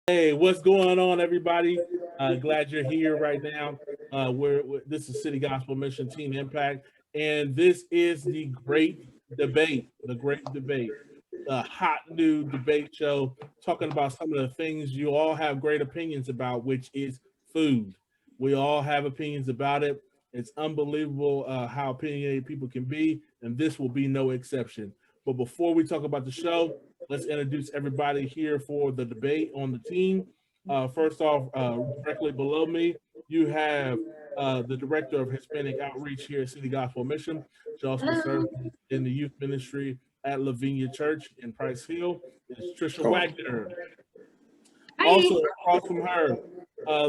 Hey, what's going on, everybody? Glad you're here right now. This is City Gospel Mission Team Impact, and this is the Great Debate. The Great Debate, a hot new debate show talking about some of the things you all have great opinions about, which is food. We all have opinions about it. It's unbelievable how opinionated people can be, and this will be no exception. But before we talk about the show, let's introduce everybody here for the debate on the team. First off, directly below me, you have the director of Hispanic Outreach here at City Gospel Mission. She also serves Hello. in the youth ministry at Lavinia Church in Price Hill. It's Trisha Oh, Wagner. Hi. Also across from her,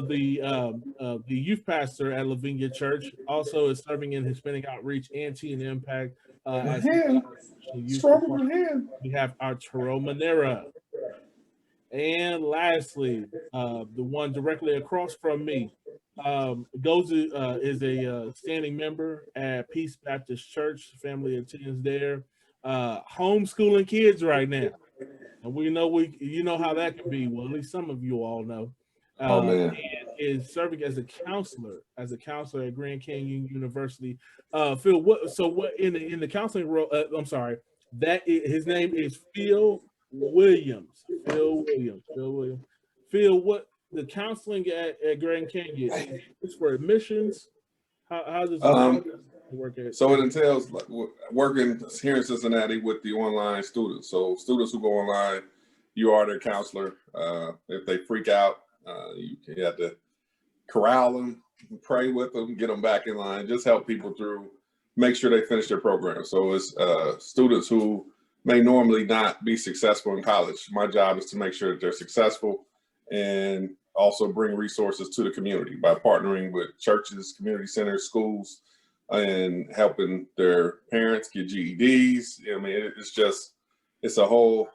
the youth pastor at Lavinia Church also is serving in Hispanic Outreach and Teen Impact my at City hand. Gospel Mission Youth Struggle Department. my hand. We have Arturo Manera. And lastly, the one directly across from me, is a standing member at Peace Baptist Church. Family attends there, homeschooling kids right now, and you know how that can be. Well, at least some of you all know. Oh man. And is serving as a counselor at Grand Canyon University. Phil, what in the counseling role? I'm sorry, his name is Phil Williams. Phil, what the counseling at Grand Canyon is for admissions? How does Um, it work at? so it entails like, working here in Cincinnati with the online students. So students who go online, you are their counselor. If they freak out, you have to corral them, pray with them, get them back in line, just help people through, make sure they finish their program. So it's students who may normally not be successful in college. My job is to make sure that they're successful and also bring resources to the community by partnering with churches, community centers, schools, and helping their parents get GEDs. I mean, it's a whole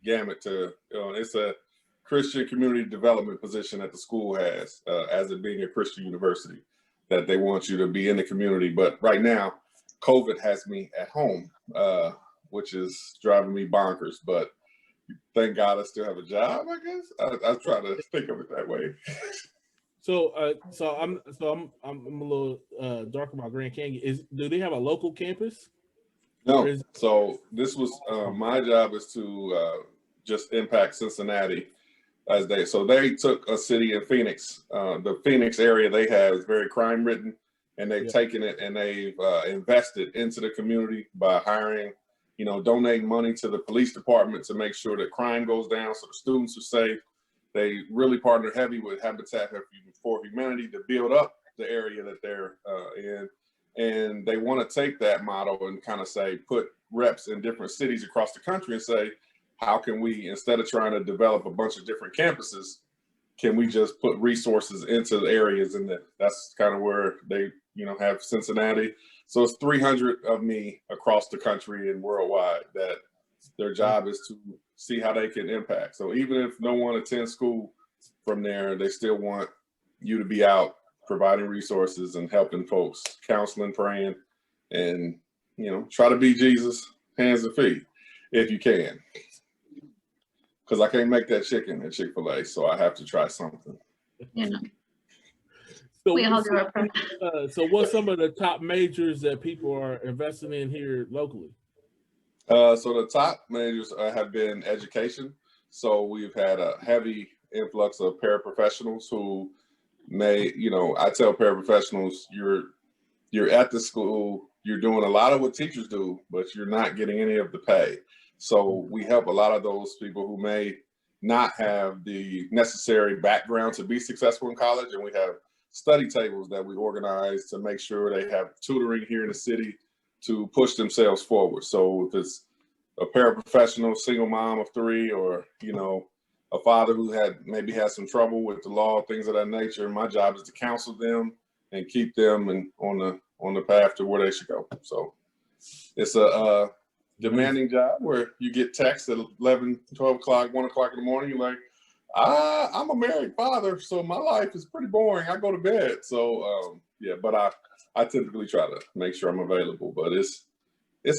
gamut it's a Christian community development position that the school has as it being a Christian university, that they want you to be in the community. But right now, COVID has me at home, which is driving me bonkers. But thank God I still have a job, I guess. I try to think of it that way. So I'm a little dark about Grand Canyon. Do they have a local campus? No. So this was my job is to just impact Cincinnati so they took a city in Phoenix. The Phoenix area they have is very crime ridden, and they've taken it and they've invested into the community by hiring, donating money to the police department to make sure that crime goes down so the students are safe. They really partner heavy with Habitat for Humanity to build up the area that they're in. And they want to take that model and kind of put reps in different cities across the country and say, how can we, instead of trying to develop a bunch of different campuses, can we just put resources into the areas? And that's kind of where they, have Cincinnati. So it's 300 of me across the country and worldwide that their job is to see how they can impact. So even if no one attends school from there, they still want you to be out providing resources and helping folks, counseling, praying, and, try to be Jesus, hands and feet, if you can. Because I can't make that chicken at Chick-fil-A, so I have to try something. Yeah. So, We all do our part. So what's some of the top majors that people are investing in here locally? So the top majors have been education. So we've had a heavy influx of paraprofessionals who I tell paraprofessionals, you're at the school, you're doing a lot of what teachers do, but you're not getting any of the pay. So we help a lot of those people who may not have the necessary background to be successful in college. And we have study tables that we organize to make sure they have tutoring here in the city to push themselves forward. So if it's a paraprofessional, single mom of 3, or, a father who maybe had some trouble with the law, things of that nature, my job is to counsel them and keep them on the path to where they should go. So it's a demanding job where you get texts at 11, 12 o'clock, 1 o'clock in the morning. You're like, I'm a married father, so my life is pretty boring. I go to bed. So, but I typically try to make sure I'm available, but it's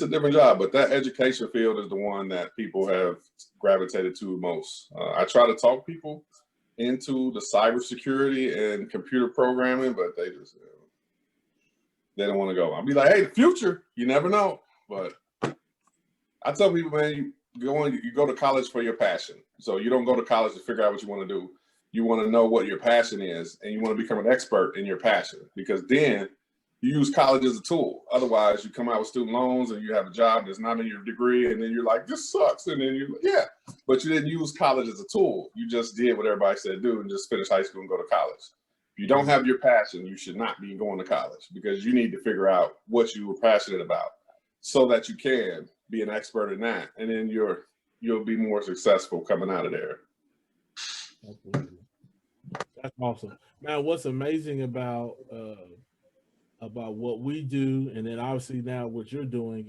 a different job. But that education field is the one that people have gravitated to most. I try to talk people into the cybersecurity and computer programming, but they just they don't want to go. I'll be like, hey, the future, you never know. But I tell people, man, you go to college for your passion. So you don't go to college to figure out what you want to do. You want to know what your passion is, and you want to become an expert in your passion, because then you use college as a tool. Otherwise, you come out with student loans and you have a job that's not in your degree, and then you're like, this sucks. And then but you didn't use college as a tool. You just did what everybody said do and just finish high school and go to college. If you don't have your passion, you should not be going to college, because you need to figure out what you were passionate about so that you can be an expert in that. And then you'll be more successful coming out of there. Absolutely. That's awesome. Man, what's amazing about what we do, and then obviously now what you're doing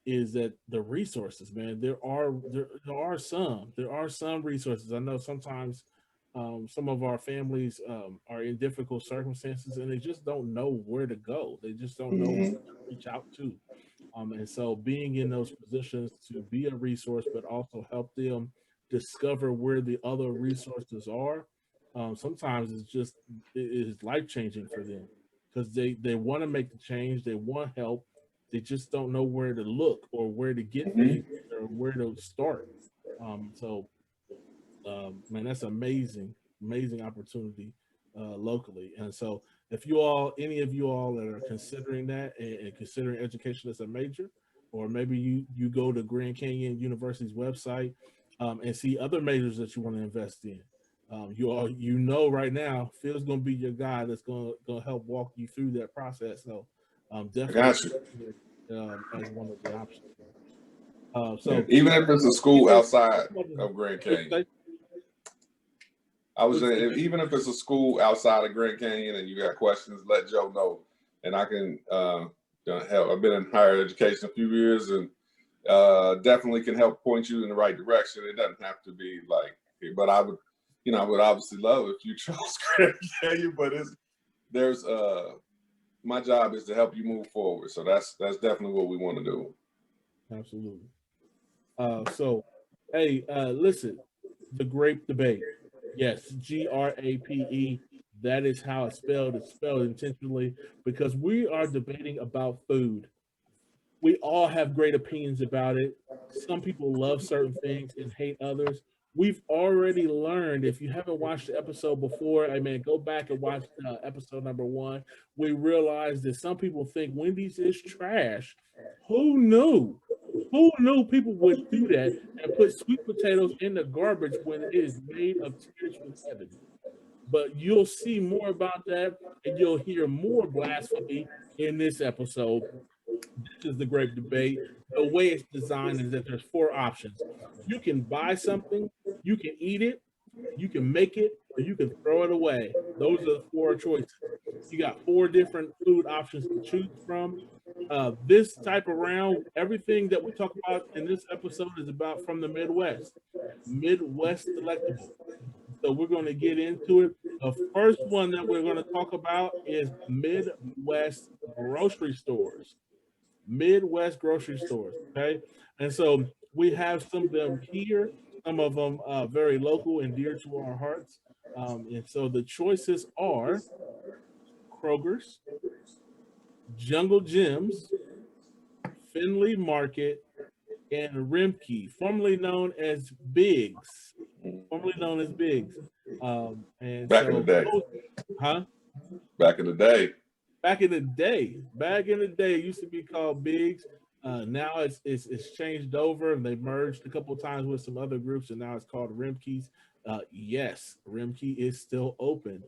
is that the resources, man, there are some resources. I know sometimes some of our families are in difficult circumstances and they just don't know where to go. They just don't know who to reach out to. And so being in those positions to be a resource, but also help them discover where the other resources are, sometimes it is life-changing for them, because they want to make the change, they want help, they just don't know where to look or where to get things or where to start. Man, that's amazing opportunity locally. And so if any of you all that are considering that and considering education as a major, or maybe you go to Grand Canyon University's website and see other majors that you want to invest in, right now, Phil's going to be your guy that's going to help walk you through that process. So definitely as one of the options. So even if it's a school outside of Grand Canyon, I was saying, even if it's a school outside of Grand Canyon and you got questions, let Joe know, and I can help. I've been in higher education a few years, and definitely can help point you in the right direction. It doesn't have to be like, but I would obviously love if you chose Grand Canyon, but my job is to help you move forward. So that's definitely what we want to do. Absolutely. So, hey, listen, the Grape Debate. Yes, GRAPE. That is how it's spelled. It's spelled intentionally because we are debating about food. We all have great opinions about it. Some people love certain things and hate others. We've already learned, if you haven't watched the episode before, go back and watch episode number 1. We realized that some people think Wendy's is trash. Who knew? Who knew people would do that and put sweet potatoes in the garbage when it is made of tears from heaven? But you'll see more about that and you'll hear more blasphemy in this episode. This is the Grape Debate. The way it's designed is that there's 4 options. You can buy something, you can eat it, you can make it, or you can throw it away. Those are the 4 choices. You got 4 different food options to choose from. This type of round, everything that we talk about in this episode is about from the Midwest delectable. So we're going to get into it. The first one that we're going to talk about is Midwest grocery stores. Midwest grocery stores, okay? And so we have some of them here, some of them very local and dear to our hearts. And so the choices are Kroger's, Jungle Gyms, Finley Market, and Rimke, formerly known as Biggs. And Back in the day. Huh? Back in the day. Back in the day, it used to be called Biggs. Now it's changed over, and they merged a couple of times with some other groups, and now it's called Rimke's. Yes, Rimke is still open.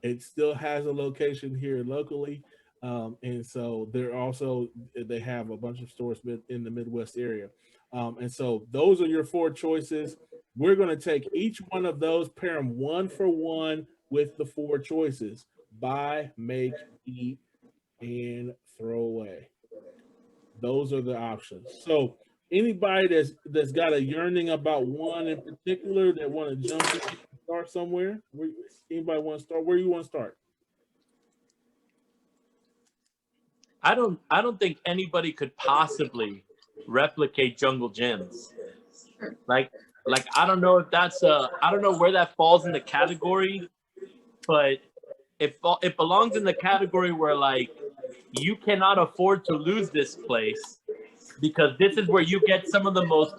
It still has a location here locally, and so they have a bunch of stores in the Midwest area. And so those are your 4 choices. We're going to take each one of those, pair them 1 for 1 with the 4 choices: buy, make, eat, and throw away. Those are the options. So anybody that's got a yearning about one in particular that want to jump in and start somewhere, anybody want to start? Where you want to start? I don't think anybody could possibly replicate Jungle Gyms. Like Like, I don't know if that's I don't know where that falls in the category, but it belongs in the category where, like, you cannot afford to lose this place because this is where you get some of the most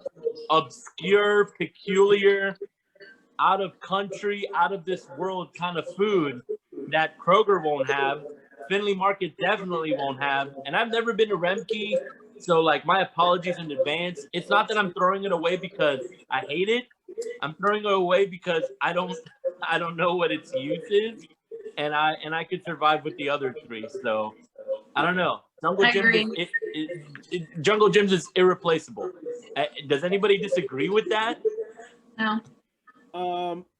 obscure, peculiar, out of country, out of this world kind of food that Kroger won't have. Finley Market definitely won't have. And I've never been to Remke, so, like, my apologies in advance. It's not that I'm throwing it away because I hate it. I'm throwing it away because I don't know what its use is, and I could survive with the other three. So I don't know. I agree. Jungle Gyms is irreplaceable. Does anybody disagree with that? No.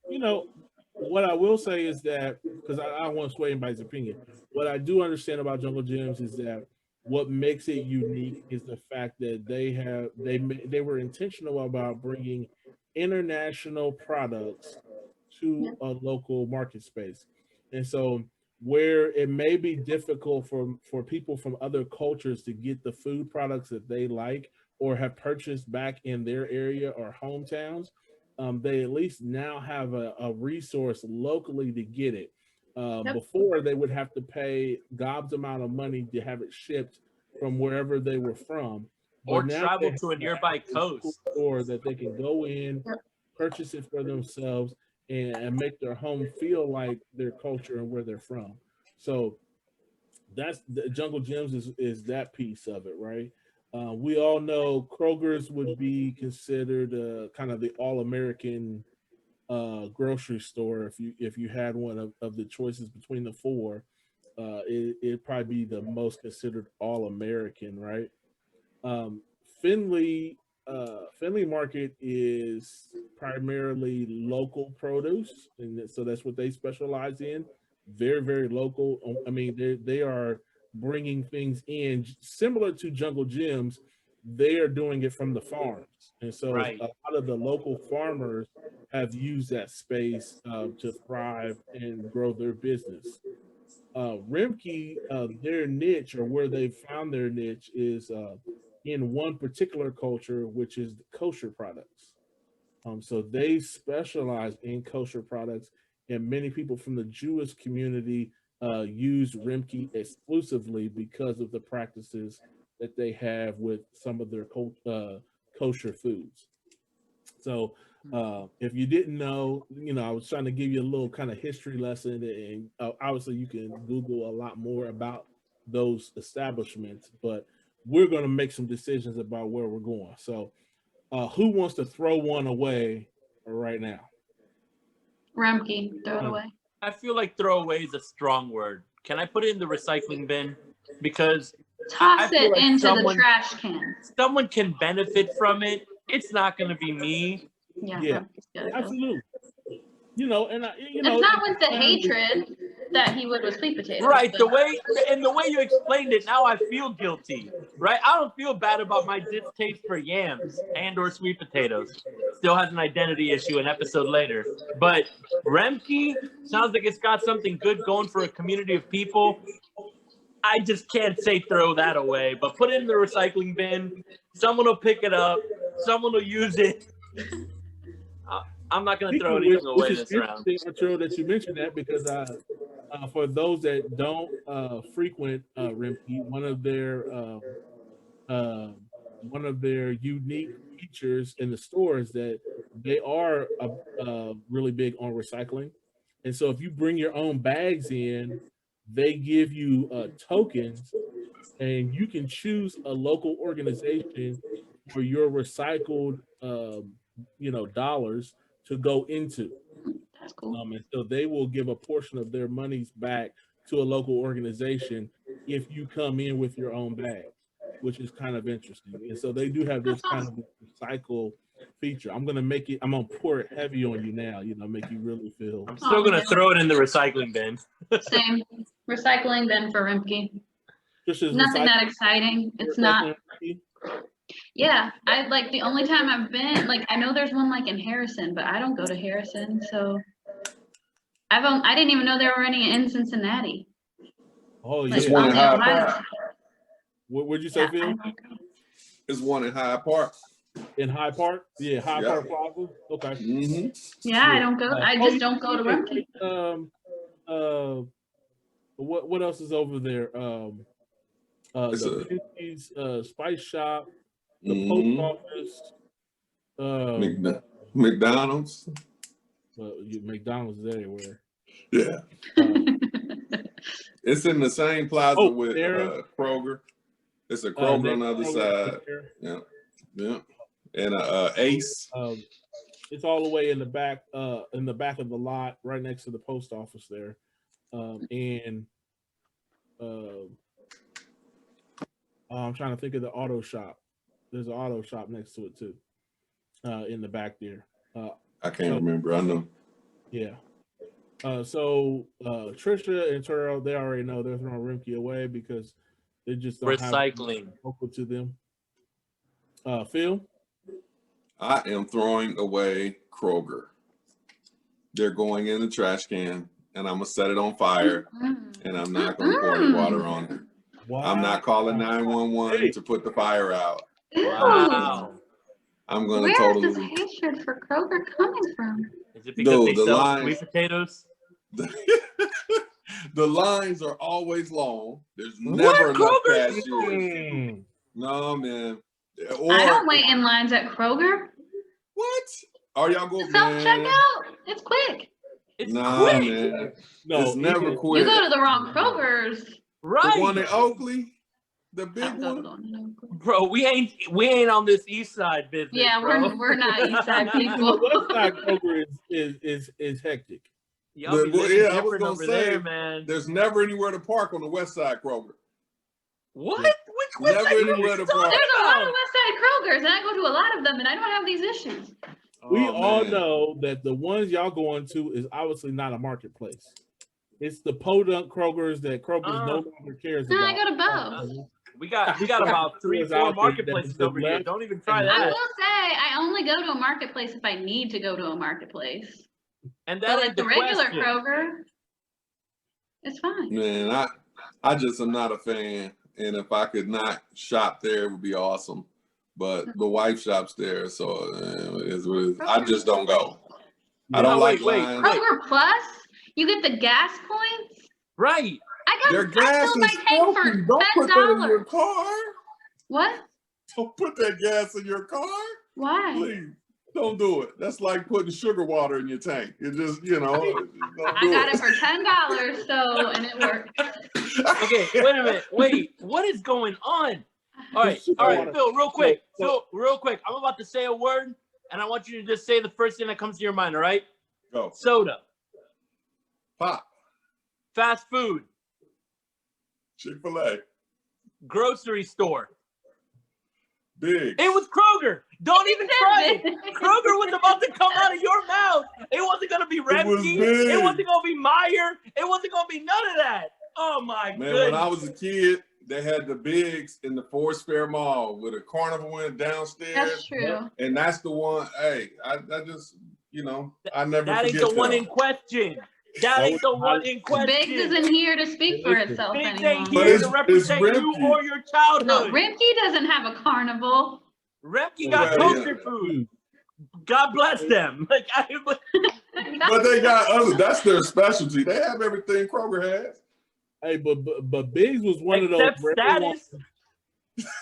You know, what I will say is that, because I don't want to sway anybody's opinion, what I do understand about Jungle Gyms is that what makes it unique is the fact that they were intentional about bringing international products to a local market space. And so where it may be difficult for people from other cultures to get the food products that they like or have purchased back in their area or hometowns, they at least now have a resource locally to get it. Before, they would have to pay gobs amount of money to have it shipped from wherever they were from, or travel to a nearby coast, or that they can go in, purchase it for themselves, and make their home feel like their culture and where they're from. So that's the Jungle Gyms is that piece of it, right? We all know Kroger's would be considered kind of the all-American grocery store. If you had one of the choices between the four, it'd probably be the most considered all-American, right? Um, Finley Finley Market is primarily local produce, and so that's what they specialize in. Very, very local. I mean, they are bringing things in similar to Jungle Gyms. They are doing it from the farms, and so right? a lot of the local farmers have used that space to thrive and grow their business. Rimke, their niche or where they found their niche is in one particular culture, which is the kosher products. So they specialize in kosher products, and many people from the Jewish community use Rimke exclusively because of the practices that they have with some of their kosher foods. So if you didn't know, I was trying to give you a little kind of history lesson, and obviously you can Google a lot more about those establishments, but we're going to make some decisions about where we're going. So who wants to throw one away right now? Ramke, throw it away. I feel like throw away is a strong word. Can I put it in the recycling bin? Because Toss it like into the trash can. Someone can benefit from it. It's not going to be me. Yeah, absolutely. And it's not with the hatred that he would with sweet potatoes. Right. The way you explained it, now I feel guilty. Right. I don't feel bad about my distaste for yams and or sweet potatoes. Still has an identity issue an episode later. But Remke sounds like it's got something good going for a community of people. I just can't say throw that away, but put it in the recycling bin. Someone will pick it up. Someone will use it. I'm not going to throw anything away this round. It's interesting, that you mentioned that, because for those that don't frequent Rimke, one of their unique features in the store is that they are really big on recycling. And so if you bring your own bags in, they give you tokens, and you can choose a local organization for your recycled dollars to go into. That's cool. And so they will give a portion of their monies back to a local organization if you come in with your own bag, which is kind of interesting. And so they do have this kind of recycle feature. I'm gonna pour it heavy on you now, make you really feel. I'm still gonna throw it in the recycling bin. Same. Recycling bin for Rimke. Nothing that exciting. It's not. Yeah, I like the only time I've been, like, I know there's one like in Harrison, but I don't go to Harrison, so I didn't even know there were any in Cincinnati. Oh yeah, there's one in Hyde Park. What'd you say, Phil? There's one in Hyde Park. Yeah. In Hyde Park? Yeah, Hyde Park Plaza. Okay. Mm-hmm. Yeah, I don't go. I just don't go to Rumpke. What else is over there? It's The Pinky's Spice Shop, the mm-hmm. post office. McDonald's. Well, McDonald's is everywhere. Yeah. It's in the same plaza with Kroger. It's a Kroger on the other side. Yeah. Yeah. And Ace. It's all the way in the back of the lot, right next to the post office there. I'm trying to think of the auto shop. There's an auto shop next to it too, in the back there. I can't remember. I know. Yeah. So Trisha and Terrell, they already know they're throwing Rimke away because they just don't recycling have local to them. Phil? I am throwing away Kroger. They're going in the trash can, and I'm gonna set it on fire, and I'm not gonna pour any water on it. Wow. I'm not calling 911 to put the fire out. Wow. I'm gonna Where totally. is this hatred for Kroger coming from? Is it because they sell sweet potatoes? The lines are always long. There's never enough cashiers. No, man. I don't wait in lines at Kroger. What? Are y'all going self-checkout? It's quick. It's quick. Man. No, it's never quick. You go to the wrong Kroger's. Right. The one in Oakley? The big one? Bro, we ain't on this east side business. Yeah, bro. we're not east side people. West side Kroger is hectic. Y'all be I was gonna say, there, man. There's never anywhere to park on the west side Kroger. What? Which west never side anywhere to park. There's a lot of west side Krogers, and I go to a lot of them, and I don't have these issues. We all know that the ones y'all going to is obviously not a marketplace. It's the podunk Krogers that Kroger's no longer cares about. I go to both. We got about 3-4 marketplaces over here. Don't even try that. I will say I only go to a marketplace if I need to go to a marketplace. And that like the regular Kroger, it's fine. Man, I just am not a fan. And if I could not shop there, it would be awesome. But the wife shops there, so I just don't go. I don't like lines. Kroger Plus, you get the gas points. Right. Their gas is filthy. Don't put that in your car. What? Don't put that gas in your car. Why? Please. Don't do it. That's like putting sugar water in your tank. It just, I got it for $10, and it worked. Okay, wait a minute. Wait, what is going on? All right, Phil, real quick. I'm about to say a word, and I want you to just say the first thing that comes to your mind, all right? Go. Soda. Pop. Fast food. Chick-fil-A. Grocery store. Big. It was Kroger. Don't even try it. Kroger was about to come out of your mouth. It wasn't going to be Remke. It wasn't going to be Meyer. It wasn't going to be none of that. Oh, my goodness. Man, when I was a kid, they had the bigs in the Forest Fair Mall with a carnival went downstairs. That's true. And that's the one, hey, I just, I never That ain't the one in question. That ain't the one in question. Biggs isn't here to speak for itself Biggs anymore. ain't here to represent you or your childhood. No, Remke doesn't have a carnival. Remke got kosher food. God bless them. But they got other. That's their specialty. They have everything Kroger has. Hey, but Biggs was one of those restaurants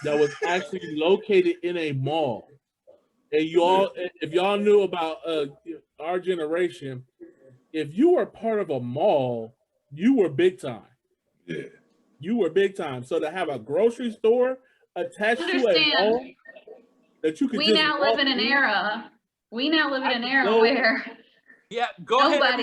that was actually located in a mall. And if y'all knew about our generation, if you were part of a mall, you were big time. Yeah. You were big time. So to have a grocery store attached to a mall that you could We now live in an era where nobody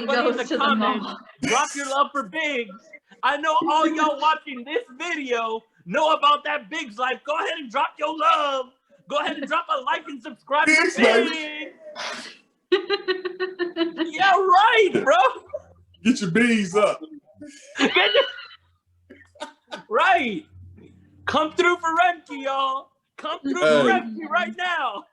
goes to the mall. Drop your love for Biggs. I know all y'all watching this video know about that Biggs life. Go ahead and drop your love. Go ahead and drop a like and subscribe to Biggs. Yeah, right, bro. Get your bees up. Right. Come through for Remke, y'all. Come through for Remke right now.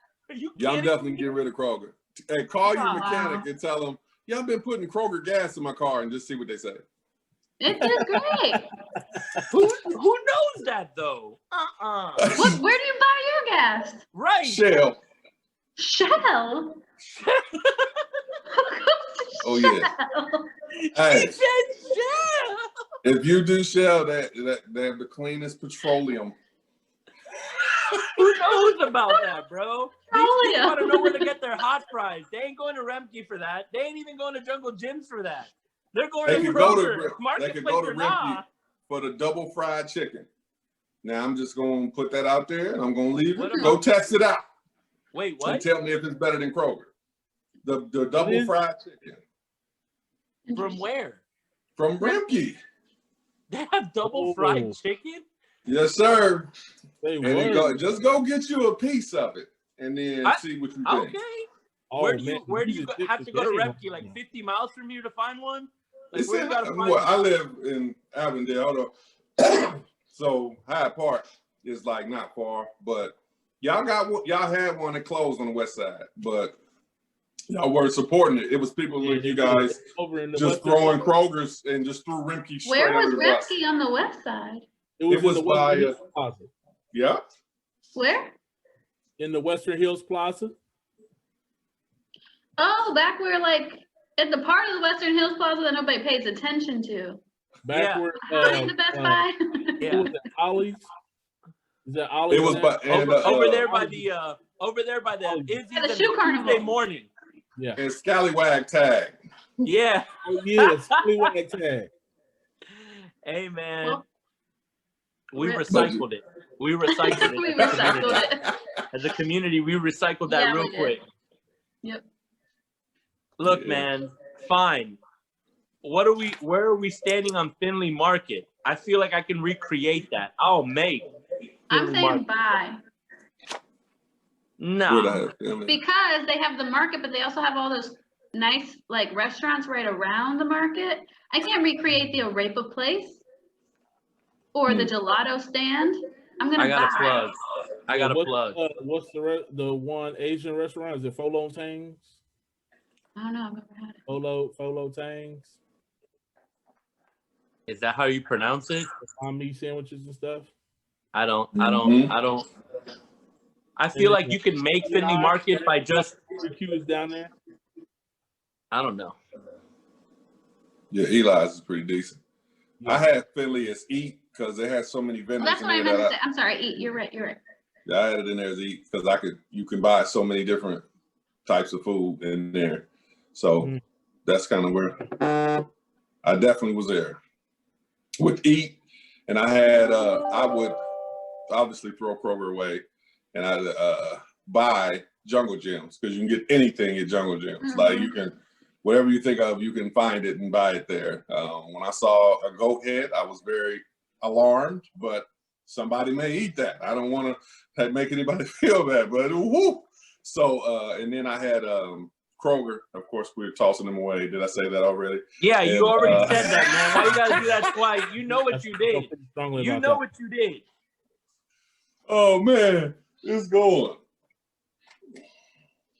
Y'all definitely get rid of Kroger. Hey, call your mechanic and tell them, y'all been putting Kroger gas in my car and just see what they say. It is great. Who knows that though? Where do you buy your gas? Right. Shell. Shell? Oh yeah. Hey, He said Shell. if you do Shell, they have the cleanest petroleum. Who knows about that, bro? These Petroleum. people want to know where to get their hot fries. They ain't going to Remke for that. They ain't even going to Jungle Jim's for that. They're going They to could go Kroger, to Marketplace or Remke not. for the double fried chicken. Now I'm just gonna put that out there, and I'm gonna leave What it. about- Go test it out. Wait, And what? tell me if it's better than Kroger. The double fried chicken From where? from Remke. They have double fried chicken? Yes, sir. They And then were. just go get you a piece of it, and then see what you think. Okay. Oh, where do man, you just have to go to today. Remke? Like 50 miles from here to find one? Like, It's where in, you gotta find well, I live in Avondale, so Hyde Park is like not far, but y'all had one that closed on the west side, but y'all weren't supporting it. It was people like you guys over in the just Western throwing Kroger's and just threw Remke straight Where was under the bus. Remke on the west side? It was It in was the Western by, Hills Plaza. Yeah. Where? In the Western Hills Plaza. Oh, back where like at the part of the Western Hills Plaza that nobody pays attention to. Back Yeah. where Behind the Best Buy. Yeah. was it Ollie's? Is that Ollie's? It was now? by and over there by the Izzy's At the and shoe the carnival. Tuesday morning. Yeah. and Scallywag Tag. Yeah. Oh, yeah. Scallywag Tag. Hey man. Well, we rip. recycled it. We recycled it. We as a community. recycled it. As a community, we recycled that Yeah, real we did. quick. Yep. Look, Yeah. man, fine. Where are we standing on Finley Market? I feel like I can recreate that. I'll make I'm Finley saying Market. buy. No. Because they have the market, but they also have all those nice like restaurants right around the market. I can't recreate the Arepa place or the gelato stand. I'm gonna I got a buy. plug. I got a plug. What's the one Asian restaurant? Is it Folo Tangs? I don't know. I've never had it. Folo Tangs? Is that how you pronounce it? Meat sandwiches and stuff. I don't. Mhm. I feel like you can make Finley Market by just. Barbecue is down there. I don't know. Yeah, Eli's is pretty decent. Yeah. I had Finley as Eat because they had so many vendors. Well, that's in what I there meant to say. I'm sorry. Eat. You're right. You're right. Yeah, I had it in there as Eat because you can buy so many different types of food in there. So that's kind of where I definitely was there with Eat, and I had I would obviously throw Kroger away, and I'd buy Jungle Gyms because you can get anything at Jungle Gyms. Like you can, whatever you think of, you can find it and buy it there. When I saw a goat head, I was very alarmed, but somebody may eat that. I don't want to make anybody feel bad, but whoo. So, and then I had Kroger. Of course, we were tossing them away. Did I say that already? Yeah, And, you already said that, man. Why you gotta do that twice? You know what you did. You know what you did. Oh man, it's going.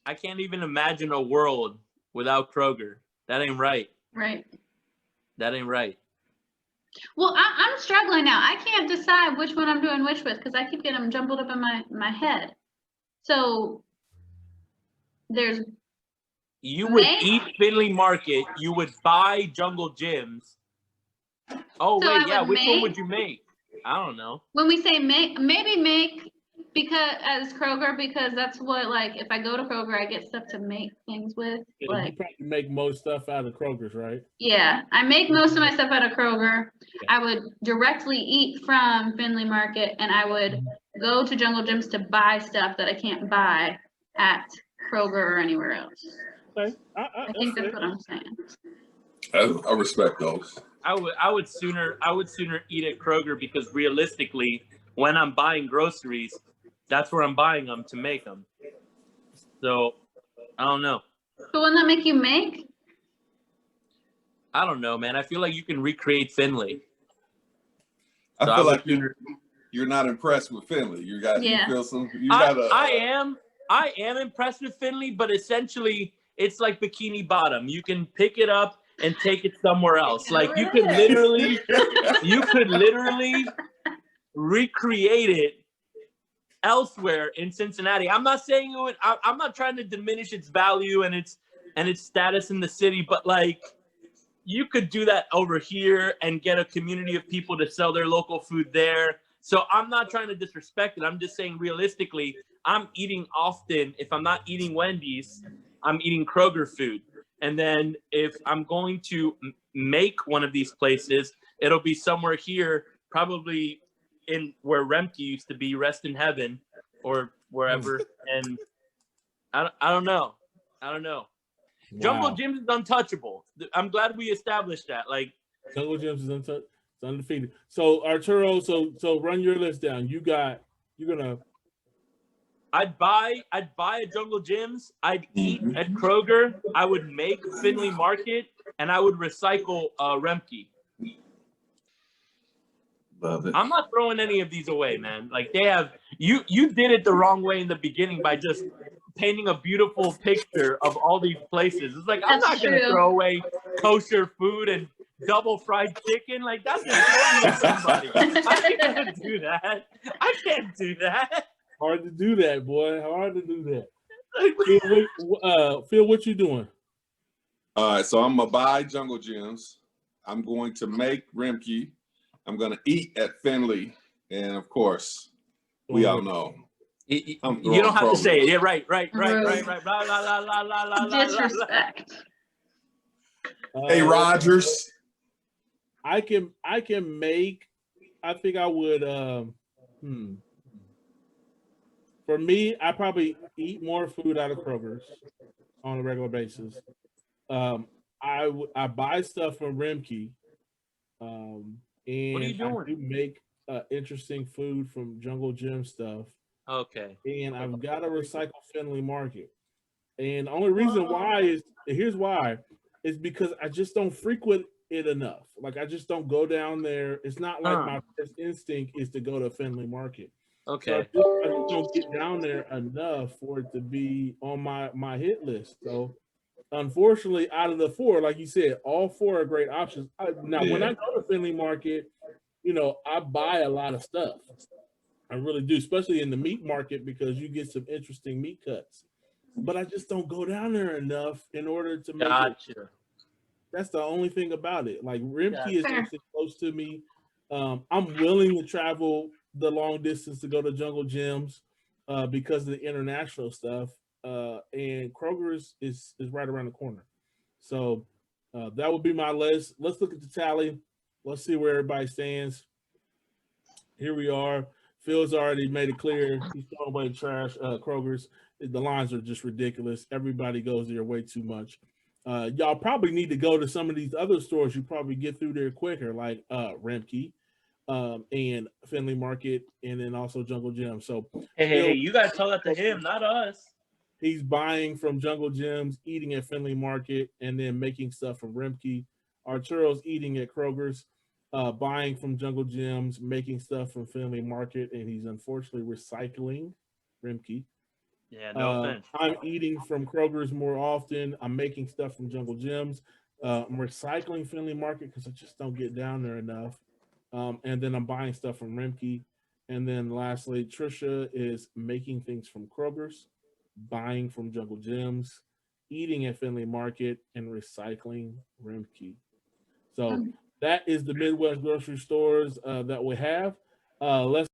I can't even imagine a world without Kroger. That ain't right. Right. That ain't right. Well, I'm struggling now. I can't decide which one I'm doing which with because I keep getting them jumbled up in my head. So there's. You would eat Finley Market. You would buy Jungle Gyms. Oh So wait, I yeah. would Which one make- would you make? I don't know. When we say make, maybe make because as Kroger because that's what like if I go to Kroger I get stuff to make things with. Yeah, Like you probably make most stuff out of Kroger's, right? yeah, I make most of my stuff out of Kroger. I would directly eat from Finley Market and I would go to Jungle Gyms to buy stuff that I can't buy at Kroger or anywhere else. Okay. I think that's what I'm saying. I respect those. I would sooner eat at Kroger because realistically, when I'm buying groceries, that's where I'm buying them to make them. So I don't know. So wouldn't that make you make? I don't know, man. I feel like you can recreate Finley. I So feel would like sooner- you're not impressed with Finley. You Yeah. feel some. You got I am impressed with Finley, but essentially it's like Bikini Bottom. You can pick it up and take it somewhere else. Like you could literally recreate it elsewhere in Cincinnati. I'm not saying it would, I'm not trying to diminish its value and its status in the city, but like you could do that over here and get a community of people to sell their local food there. So I'm not trying to disrespect it. I'm just saying realistically, I'm eating often. If I'm not eating Wendy's, I'm eating Kroger food. And then if I'm going to make one of these places, it'll be somewhere here, probably in where Remke used to be, rest in heaven, or wherever. And I don't know. Wow. Jungle Jim's is untouchable. I'm glad we established that. Like Jungle Jim's is undefeated. So Arturo, so run your list down. I'd buy a Jungle Jim's. I'd eat at Kroger. I would make Finley Market, and I would recycle Remke. Love it. I'm not throwing any of these away, man. Like they have you did it the wrong way in the beginning by just painting a beautiful picture of all these places. It's like I'm not gonna throw away kosher food and double fried chicken. Like that's important to somebody. I can't do that. Hard to do that, boy. Hard to do that. Phil, what you doing? All right, so I'm gonna buy Jungle Jim's. I'm going to make Remke. I'm gonna eat at Finley, and of course, we all know. You don't have to say it. Yeah, right. Disrespect. Hey, Rogers. I can make. I think I would. For me, I probably eat more food out of Kroger's on a regular basis. I buy stuff from Remke, and what are you doing? I do make interesting food from Jungle Jim stuff. Okay. And I've got to recycle Finley Market. And the only reason why here's why, is because I just don't frequent it enough. Like I just don't go down there. It's not like my first instinct is to go to Finley Market. Okay. So I just don't get down there enough for it to be on my hit list. So unfortunately, out of the four, like you said, all four are great options. When I go to Finley Market, I buy a lot of stuff. I really do, especially in the meat market, because you get some interesting meat cuts. But I just don't go down there enough in order to make it. That's the only thing about it. Like Remke is actually close to me. I'm willing to travel the long distance to go to Jungle Jim's because of the international stuff. And Kroger's is right around the corner. So that would be my list. Let's look at the tally. Let's see where everybody stands. Here we are. Phil's already made it clear. He's throwing away trash. Kroger's. The lines are just ridiculous. Everybody goes there way too much. Y'all probably need to go to some of these other stores. You probably get through there quicker, like Remke and Finley Market, and then also Jungle Jim. So hey, you gotta tell that to him, not us. He's buying from Jungle Jim's, eating at Finley Market, and then making stuff from Remke. Arturo's eating at Kroger's, buying from Jungle Jim's, making stuff from Finley Market, and he's unfortunately recycling Remke. Yeah, no offense. I'm eating from Kroger's more often. I'm making stuff from Jungle Jim's. I'm recycling Finley Market because I just don't get down there enough. And then I'm buying stuff from Remke. And then lastly, Trisha is making things from Kroger's, buying from Jungle Jim's, eating at Finley Market, and recycling Remke. So that is the Midwest grocery stores that we have. Let's